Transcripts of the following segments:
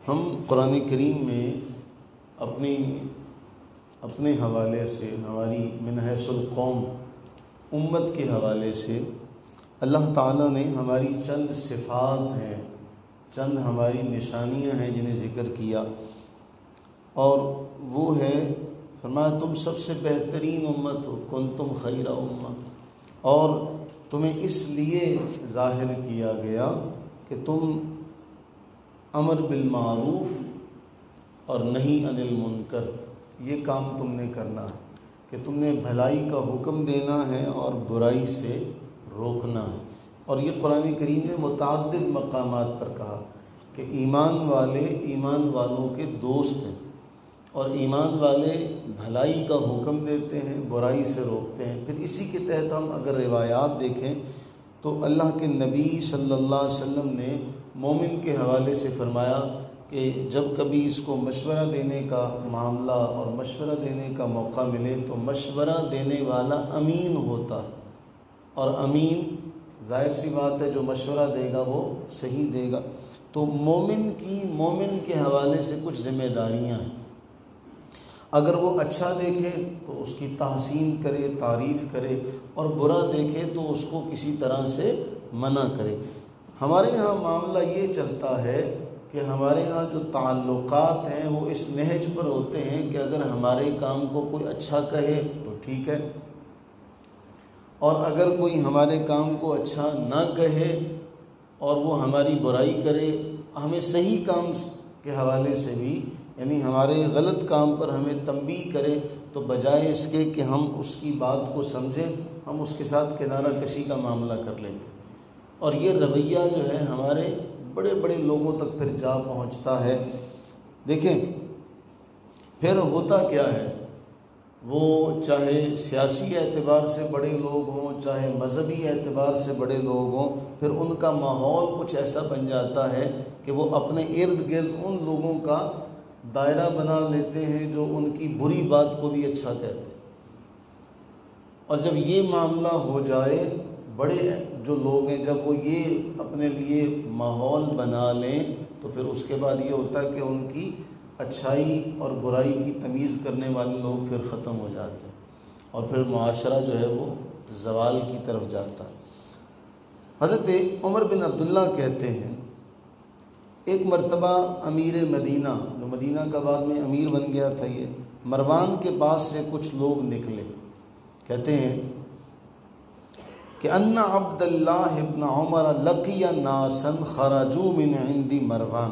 ہم قرآن کریم میں اپنے حوالے سے، ہماری من حیث القوم امت کے حوالے سے اللہ تعالیٰ نے ہماری چند صفات ہیں، چند ہماری نشانیاں ہیں جنہیں ذکر کیا، اور وہ ہے فرمایا تم سب سے بہترین امت ہو، کنتم خیر امہ، اور تمہیں اس لیے ظاہر کیا گیا کہ تم امر بالمعروف اور نہی عن المنکر، یہ کام تم نے کرنا ہے کہ تم نے بھلائی کا حکم دینا ہے اور برائی سے روکنا ہے۔ اور یہ قرآن کریم نے متعدد مقامات پر کہا کہ ایمان والے ایمان والوں کے دوست ہیں، اور ایمان والے بھلائی کا حکم دیتے ہیں، برائی سے روکتے ہیں۔ پھر اسی کے تحت ہم اگر روایات دیکھیں تو اللہ کے نبی صلی اللہ علیہ وسلم نے مومن کے حوالے سے فرمایا کہ جب کبھی اس کو مشورہ دینے کا معاملہ اور مشورہ دینے کا موقع ملے تو مشورہ دینے والا امین ہوتا ہے، اور امین ظاہر سی بات ہے جو مشورہ دے گا وہ صحیح دے گا۔ تو مومن کے حوالے سے کچھ ذمہ داریاں ہیں، اگر وہ اچھا دیکھے تو اس کی تحسین کرے، تعریف کرے، اور برا دیکھے تو اس کو کسی طرح سے منع کرے۔ ہمارے ہاں معاملہ یہ چلتا ہے کہ ہمارے ہاں جو تعلقات ہیں وہ اس نہج پر ہوتے ہیں کہ اگر ہمارے کام کو کوئی اچھا کہے تو ٹھیک ہے، اور اگر کوئی ہمارے کام کو اچھا نہ کہے اور وہ ہماری برائی کرے، ہمیں صحیح کام کے حوالے سے بھی، یعنی ہمارے غلط کام پر ہمیں تنبیہ کرے، تو بجائے اس کے کہ ہم اس کی بات کو سمجھیں، ہم اس کے ساتھ کنارہ کشی کا معاملہ کر لیتے ہیں، اور یہ رویہ جو ہے ہمارے بڑے بڑے لوگوں تک پھر جا پہنچتا ہے۔ دیکھیں پھر ہوتا کیا ہے، وہ چاہے سیاسی اعتبار سے بڑے لوگ ہوں، چاہے مذہبی اعتبار سے بڑے لوگ ہوں، پھر ان کا ماحول کچھ ایسا بن جاتا ہے کہ وہ اپنے ارد گرد ان لوگوں کا دائرہ بنا لیتے ہیں جو ان کی بری بات کو بھی اچھا کہتے ہیں، اور جب یہ معاملہ ہو جائے، بڑے جو لوگ ہیں جب وہ یہ اپنے لیے ماحول بنا لیں تو پھر اس کے بعد یہ ہوتا ہے کہ ان کی اچھائی اور برائی کی تمیز کرنے والے لوگ پھر ختم ہو جاتے ہیں، اور پھر معاشرہ جو ہے وہ زوال کی طرف جاتا ہے۔ حضرت عمر بن عبداللہ کہتے ہیں ایک مرتبہ امیر مدینہ، جو مدینہ کا بعد میں امیر بن گیا تھا، یہ مروان کے پاس سے کچھ لوگ نکلے، کہتے ہیں کہ ان عبد اللہ ابن عمر لقی ناسا خرجوا من عند مروان،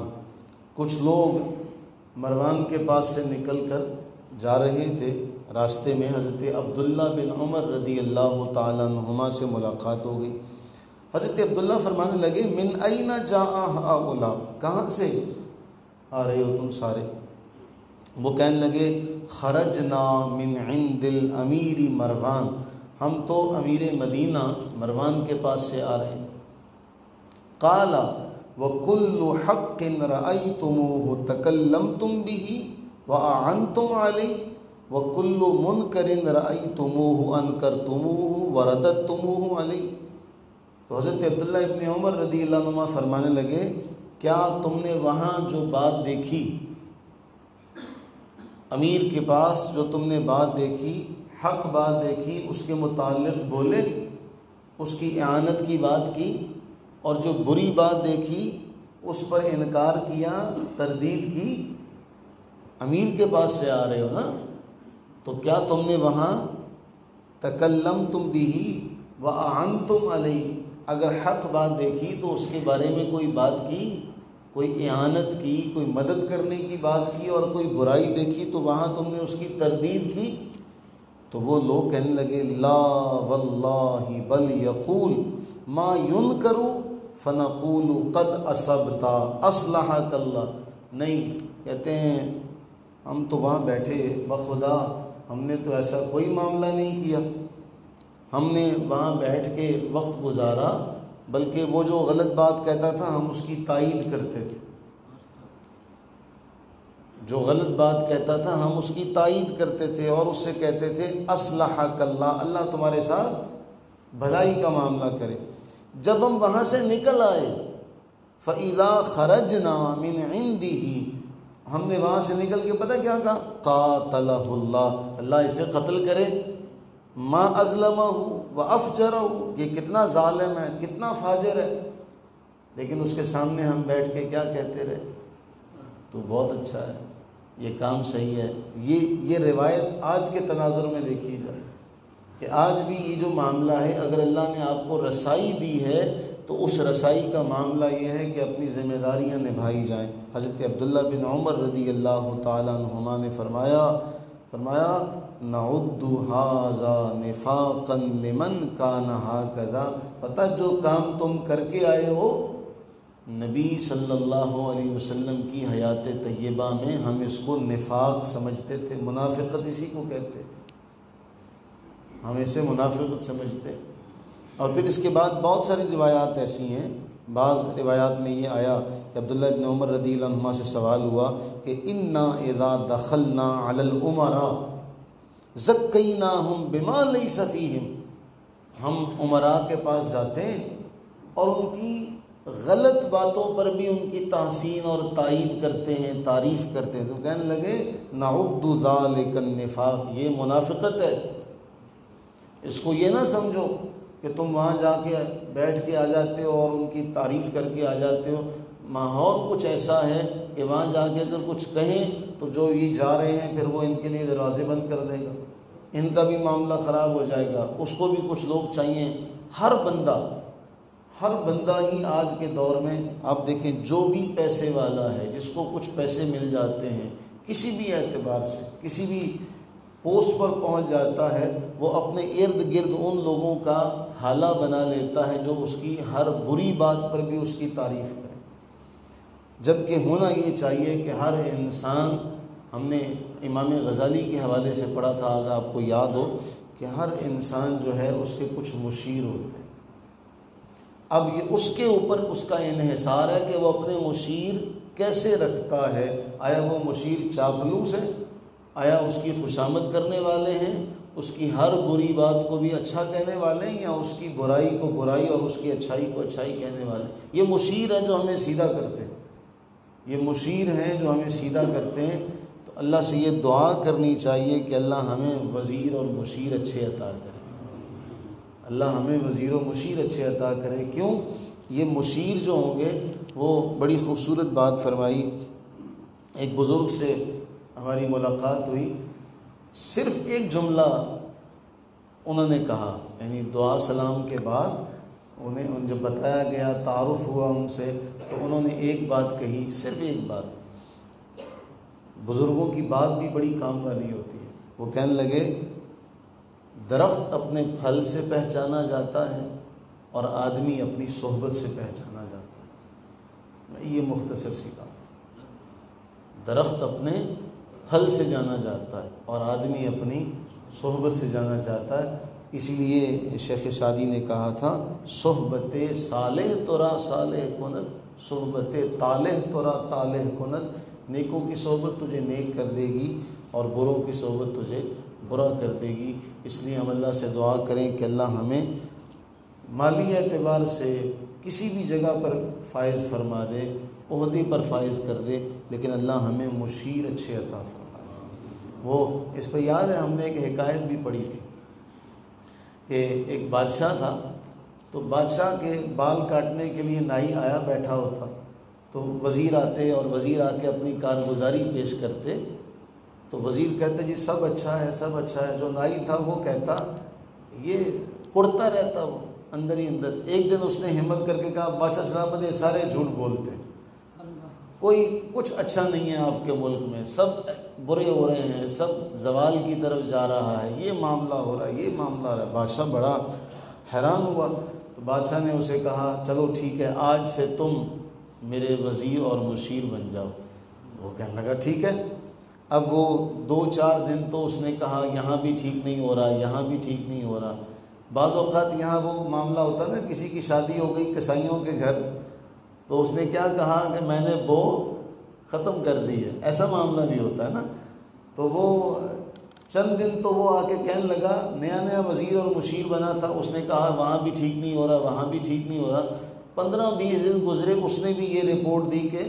کچھ لوگ مروان کے پاس سے نکل کر جا رہے تھے، راستے میں حضرت عبداللہ بن عمر رضی اللہ تعالیٰ عنہما سے ملاقات ہو گئی۔ حضرت عبداللہ فرمانے لگے من این جاء ہؤلاء، کہاں سے آ رہے ہو تم سارے؟ وہ کہنے لگے خرجنا من عند الامیر مروان، ہم تو امیر مدینہ مروان کے پاس سے آ رہے ہیں۔ قال وَكُلُّ حَقٍّ رَأَيْتُمُوهُ تَكَلَّمْتُمْ بِهِ وَأَعَنْتُمْ عَلَيْهِ وَكُلُّ مُنْكَرٍ رَأَيْتُمُوهُ أَنْكَرْتُمُوهُ وَرَدَدْتُمُوهُ عَلَيْهِ۔ تو حضرت عبداللہ ابن عمر رضی اللہ عنہ فرمانے لگے کیا تم نے وہاں جو بات دیکھی، امیر کے پاس جو تم نے بات دیکھی، حق بات دیکھی، اس کے متعلق بولے، اس کی اعانت کی بات کی، اور جو بری بات دیکھی اس پر انکار کیا، تردید کی؟ امیر کے پاس سے آ رہے ہو نا، تو کیا تم نے وہاں تکلمتم بہ واعنتم علیہ، اگر حق بات دیکھی تو اس کے بارے میں کوئی بات کی، کوئی اعانت کی، کوئی مدد کرنے کی بات کی، اور کوئی برائی دیکھی تو وہاں تم نے اس کی تردید کی؟ تو وہ لوگ کہنے لگے لا واللہ بل یقول ما ینکر فنقول قد اصبت اصلحک اللہ، نہیں، کہتے ہیں ہم تو وہاں بیٹھے بخدا، ہم نے تو ایسا کوئی معاملہ نہیں کیا، ہم نے وہاں بیٹھ کے وقت گزارا، بلکہ وہ جو غلط بات کہتا تھا ہم اس کی تائید کرتے تھے، جو غلط بات کہتا تھا ہم اس کی تائید کرتے تھے، اور اس سے کہتے تھے اصلحک اللہ، اللہ تمہارے ساتھ بھلائی کا معاملہ کرے۔ جب ہم وہاں سے نکل آئے فَإِذَا خَرَجْنَا مِنْ عِنْدِهِ، ہم نے وہاں سے نکل کے پتہ کیا کہا؟ قاتلہ اللہ، اللہ اسے قتل کرے، ما اظلمہ و افجرہ، یہ کتنا ظالم ہے، کتنا فاجر ہے، لیکن اس کے سامنے ہم بیٹھ کے کیا کہتے رہے؟ تو بہت اچھا ہے، یہ کام صحیح ہے۔ یہ روایت آج کے تناظر میں دیکھی جائے کہ آج بھی یہ جو معاملہ ہے، اگر اللہ نے آپ کو رسائی دی ہے تو اس رسائی کا معاملہ یہ ہے کہ اپنی ذمہ داریاں نبھائی جائیں۔ حضرت عبداللہ بن عمر رضی اللہ تعالیٰ عنہما نے فرمایا نعد ھذا نفاقا لمن کان ھکذا، پتہ جو کام تم کر کے آئے ہو، نبی صلی اللہ علیہ وسلم کی حیات طیبہ میں ہم اس کو نفاق سمجھتے تھے، منافقت اسی کو کہتے، ہم اسے منافقت سمجھتے۔ اور پھر اس کے بعد بہت ساری روایات ایسی ہیں، بعض روایات میں یہ آیا کہ عبداللہ ابن عمر رضی اللہ عنہما سے سوال ہوا کہ انا اذا دخلنا علی الامراء زکیناہم بما لیس فیہم، ہم امراء کے پاس جاتے ہیں اور ان کی غلط باتوں پر بھی ان کی تحسین اور تائید کرتے ہیں، تعریف کرتے ہیں، تو کہنے لگے نعد ذلک النفاق، یہ منافقت ہے۔ اس کو یہ نہ سمجھو کہ تم وہاں جا کے بیٹھ کے آ جاتے ہو اور ان کی تعریف کر کے آ جاتے ہو، ماحول کچھ ایسا ہے کہ وہاں جا کے اگر کچھ کہیں تو جو یہ جا رہے ہیں پھر وہ ان کے لیے دروازے بند کر دے گا، ان کا بھی معاملہ خراب ہو جائے گا، اس کو بھی کچھ لوگ چاہیے۔ ہر بندہ ہی آج کے دور میں آپ دیکھیں جو بھی پیسے والا ہے، جس کو کچھ پیسے مل جاتے ہیں کسی بھی اعتبار سے، کسی بھی پوسٹ پر پہنچ جاتا ہے، وہ اپنے ارد گرد ان لوگوں کا حالہ بنا لیتا ہے جو اس کی ہر بری بات پر بھی اس کی تعریف کرے، جبکہ ہونا یہ چاہیے کہ ہر انسان، ہم نے امام غزالی کے حوالے سے پڑھا تھا، اگر آپ کو یاد ہو، کہ ہر انسان جو ہے اس کے کچھ مشیر ہوتے ہیں۔ اب یہ اس کے اوپر اس کا انحصار ہے کہ وہ اپنے مشیر کیسے رکھتا ہے، آیا وہ مشیر چاپلوس ہے، آیا اس کی خوشامد کرنے والے ہیں، اس کی ہر بری بات کو بھی اچھا کہنے والے ہیں، یا اس کی برائی کو برائی اور اس کی اچھائی کو اچھائی کہنے والے ہیں؟ یہ مشیر ہے جو ہمیں سیدھا کرتے ہیں، یہ مشیر ہیں جو ہمیں سیدھا کرتے ہیں۔ تو اللہ سے یہ دعا کرنی چاہیے کہ اللہ ہمیں وزیر اور مشیر اچھے عطا کرے، اللہ ہمیں وزیر و مشیر اچھے عطا کرے۔ کیوں؟ یہ مشیر جو ہوں گے، وہ بڑی خوبصورت بات فرمائی، ایک بزرگ سے ہماری ملاقات ہوئی، صرف ایک جملہ انہوں نے کہا، یعنی دعا سلام کے بعد انہیں جب بتایا گیا، تعارف ہوا ان سے، تو انہوں نے ایک بات کہی، صرف ایک بات۔ بزرگوں کی بات بھی بڑی کام والی ہوتی ہے۔ وہ کہنے لگے درخت اپنے پھل سے پہچانا جاتا ہے اور آدمی اپنی صحبت سے پہچانا جاتا ہے۔ یہ مختصر سی بات، درخت اپنے پھل سے جانا جاتا ہے اور آدمی اپنی صحبت سے جانا چاہتا ہے۔ اسی لیے شیخ سعدی نے کہا تھا صحبت صالح ترا صالح کند، صحبت طالح ترا طالح کند، نیکوں کی صحبت تجھے نیک کر دے گی اور بروں کی صحبت تجھے برا کر دے گی۔ اس لیے ہم اللہ سے دعا کریں کہ اللہ ہمیں مالی اعتبار سے کسی بھی جگہ پر فائز فرما دے، عہدے پر فائز کر دے، لیکن اللہ ہمیں مشیر اچھے عطا فرمائے۔ وہ اس پہ یاد ہے ہم نے ایک حکایت بھی پڑھی تھی کہ ایک بادشاہ تھا، تو بادشاہ کے بال کاٹنے کے لیے نائی آیا بیٹھا ہوتا، تو وزیر آتے اور وزیر آ کے اپنی کارگزاری پیش کرتے، تو وزیر کہتے جی سب اچھا ہے، سب اچھا ہے۔ جو نائی تھا وہ کہتا یہ کڑتا رہتا وہ اندر ہی اندر۔ ایک دن اس نے ہمت کر کے کہا بادشاہ سلامت ہے، سارے جھوٹ بولتے، کوئی کچھ اچھا نہیں ہے آپ کے ملک میں، سب برے ہو رہے ہیں، سب زوال کی طرف جا رہا ہے، یہ معاملہ ہو رہا ہے، یہ معاملہ ہو رہا ہے۔ بادشاہ بڑا حیران ہوا، تو بادشاہ نے اسے کہا چلو ٹھیک ہے، آج سے تم میرے وزیر اور مشیر بن جاؤ۔ وہ کہنے لگا ٹھیک ہے۔ اب وہ 2-4 دن تو اس نے کہا یہاں بھی ٹھیک نہیں ہو رہا، یہاں بھی ٹھیک نہیں ہو رہا۔ بعض اوقات یہاں وہ معاملہ ہوتا نا، کسی کی شادی ہو گئی کسائیوں کے گھر، تو اس نے کیا کہا کہ میں نے بو ختم کر دی ہے، ایسا معاملہ بھی ہوتا ہے نا۔ تو وہ چند دن تو وہ آ کے کہنے لگا، نیا نیا وزیر اور مشیر بنا تھا، اس نے کہا وہاں بھی ٹھیک نہیں ہو رہا، وہاں بھی ٹھیک نہیں ہو رہا۔ 15-20 دن گزرے، اس نے بھی یہ رپورٹ دی کہ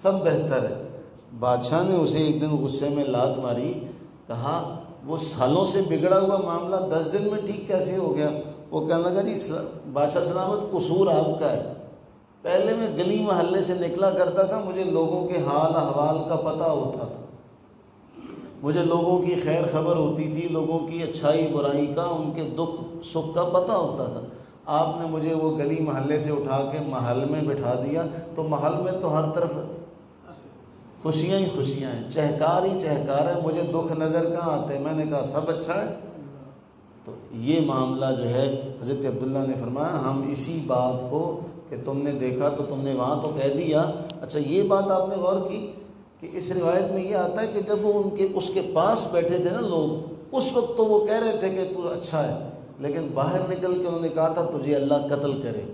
سب بہتر ہے۔ بادشاہ نے اسے ایک دن غصے میں لات ماری، کہا وہ سالوں سے بگڑا ہوا معاملہ 10 دن میں ٹھیک کیسے ہو گیا؟ وہ کہنے لگا جی بادشاہ سلامت قصور آپ کا ہے، پہلے میں گلی محلے سے نکلا کرتا تھا، مجھے لوگوں کے حال احوال کا پتہ ہوتا تھا، مجھے لوگوں کی خیر خبر ہوتی تھی، لوگوں کی اچھائی برائی کا، ان کے دکھ سکھ کا پتہ ہوتا تھا۔ آپ نے مجھے وہ گلی محلے سے اٹھا کے محل میں بٹھا دیا، تو محل میں تو ہر طرف خوشیاں ہی خوشیاں ہیں، چہکار ہی چہکار ہے، مجھے دکھ نظر کہاں آتے؟ میں نے کہا سب اچھا ہے۔ تو یہ معاملہ جو ہے حضرت عبداللہ نے فرمایا ہم اسی بات کو کہ تم نے دیکھا تو تم نے وہاں تو کہہ دیا، اچھا یہ بات آپ نے غور کی کہ اس روایت میں یہ آتا ہے کہ جب وہ اس کے پاس بیٹھے تھے نا لوگ، اس وقت تو وہ کہہ رہے تھے کہ تو اچھا ہے، لیکن باہر نکل کے انہوں نے کہا تھا تجھے اللہ قتل کرے،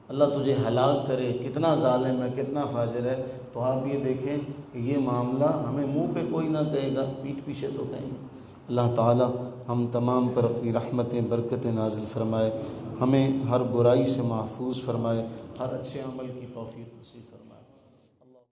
اللہ تجھے ہلاک کرے، کتنا ظالم ہے، کتنا فاجر ہے۔ تو آپ یہ دیکھیں کہ یہ معاملہ ہمیں منہ پہ کوئی نہ کہے گا، پیٹھ پیچھے تو کہیں گے۔ اللہ تعالی ہم تمام پر اپنی رحمتیں برکتیں نازل فرمائے، ہمیں ہر برائی سے محفوظ فرمائے، ہر اچھے عمل کی توفیق نصیب فرمائے۔